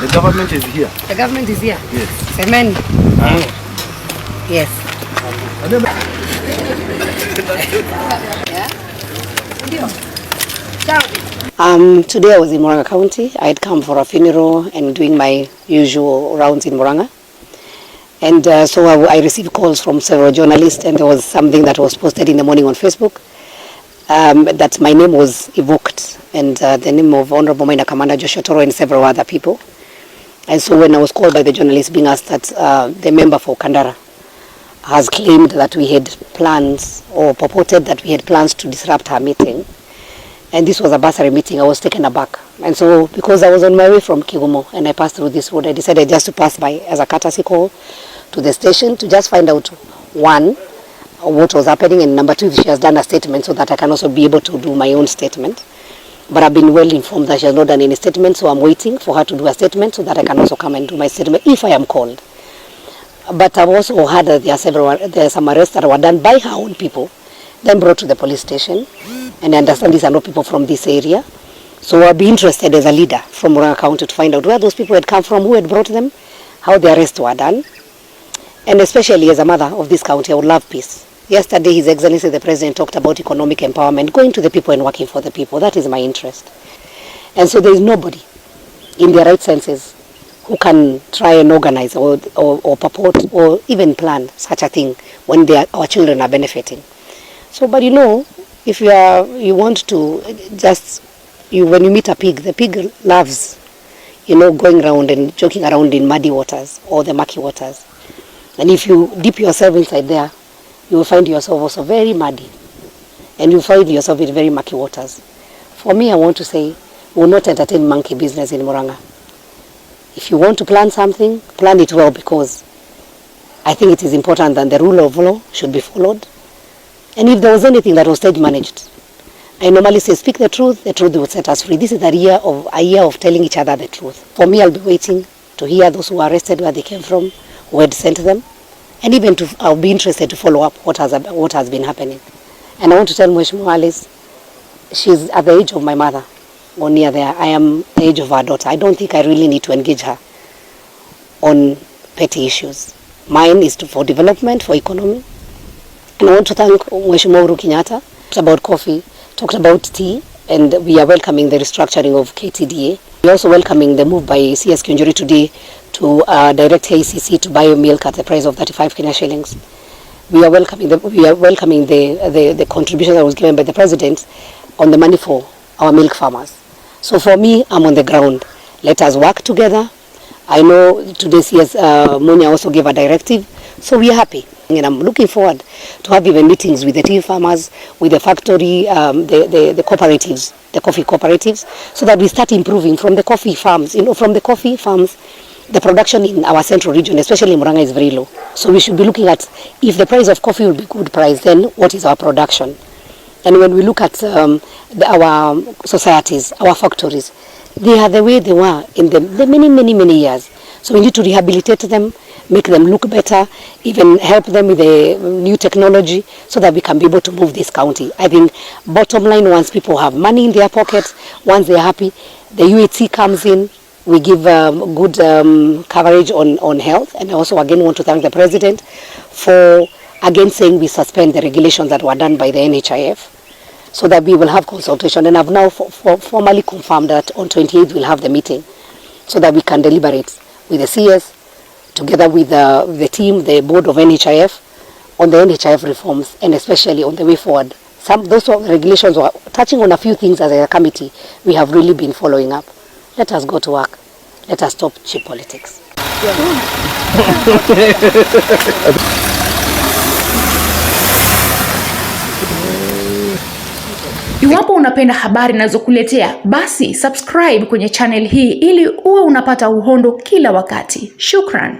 The government is here. The government is here? Yes. Semen? Yes. Today I was in Murang'a County. I had come for a funeral and doing my usual rounds in Murang'a. And so I received calls from several journalists, and there was something that was posted in the morning on Facebook that my name was evoked, and the name of Honorable Minor Commander Joshua Toro and several other people. And so when I was called by the journalists being asked that the member for Kandara has claimed that we had plans, or purported that we had plans to disrupt her meeting, and this was a bursary meeting, I was taken aback. And so because I was on my way from Kigumo and I passed through this road, I decided just to pass by as a courtesy call to the station to just find out, one, what was happening, and number two, if she has done a statement so that I can also be able to do my own statement. But I've been well informed that she has not done any statement, so I'm waiting for her to do a statement so that I can also come and do my statement if I am called. But I've also heard that there are some arrests that were done by her own people, then brought to the police station, and I understand these are not people from this area. So I'll be interested as a leader from Murang'a County to find out where those people had come from, who had brought them, how the arrests were done. And especially as a mother of this county, I would love peace. Yesterday, His Excellency the President talked about economic empowerment, going to the people and working for the people. That is my interest. And so there is nobody in their right senses who can try and organize or purport or even plan such a thing when our children are benefiting. So, but you know, if you want to when you meet a pig, the pig loves, going around and joking around in muddy waters or the murky waters. And if you dip yourself inside there, you will find yourself also very muddy. And you find yourself in very murky waters. For me, I want to say, we will not entertain monkey business in Murang'a. If you want to plan something, plan it well, because I think it is important that the rule of law should be followed. And if there was anything that was stage managed, I normally say, speak the truth will set us free. This is a year of telling each other the truth. For me, I'll be waiting to hear those who were arrested, where they came from, who had sent them, and even I'll be interested to follow up what has been happening. And I want to tell Mheshimiwa Alice, she's at the age of my mother, or near there. I am the age of her daughter. I don't think I really need to engage her on petty issues. Mine is for development, for economy. And I want to thank Mheshimiwa Uhuru Kenyatta. Talked about coffee, talked about tea, and we are welcoming the restructuring of KTDA. We're also welcoming the move by CS Kinjuri today to direct KCC to buy milk at the price of 35 Kenya shillings. We are welcoming the contribution that was given by the President on the money for our milk farmers. So for me, I'm on the ground. Let us work together. I know today CS Munya also gave a directive, so we are happy. And I'm looking forward to have even meetings with the tea farmers, with the factory, the cooperatives, the coffee cooperatives, so that we start improving from the coffee farms. From the coffee farms, the production in our central region, especially in Murang'a, is very low. So we should be looking at, if the price of coffee will be good price, then what is our production? And when we look at our societies, our factories, they are the way they were in the many years. So we need to rehabilitate them, make them look better, even help them with the new technology so that we can be able to move this county. I think bottom line, once people have money in their pockets, once they're happy, the UHC comes in, we give good coverage on health. And I also again want to thank the President for again saying we suspend the regulations that were done by the NHIF so that we will have consultation. And I've now formally confirmed that on 28th we'll have the meeting so that we can deliberate with the CS, together with the team, the board of NHIF, on the NHIF reforms, and especially on the way forward. Those regulations were touching on a few things as a committee we have really been following up. Let us go to work. Let us stop cheap politics. Iwapo unapenda habari ninazokuletea, basi subscribe kwenye channel hii ili uwe unapata uhondo kila wakati. Shukran.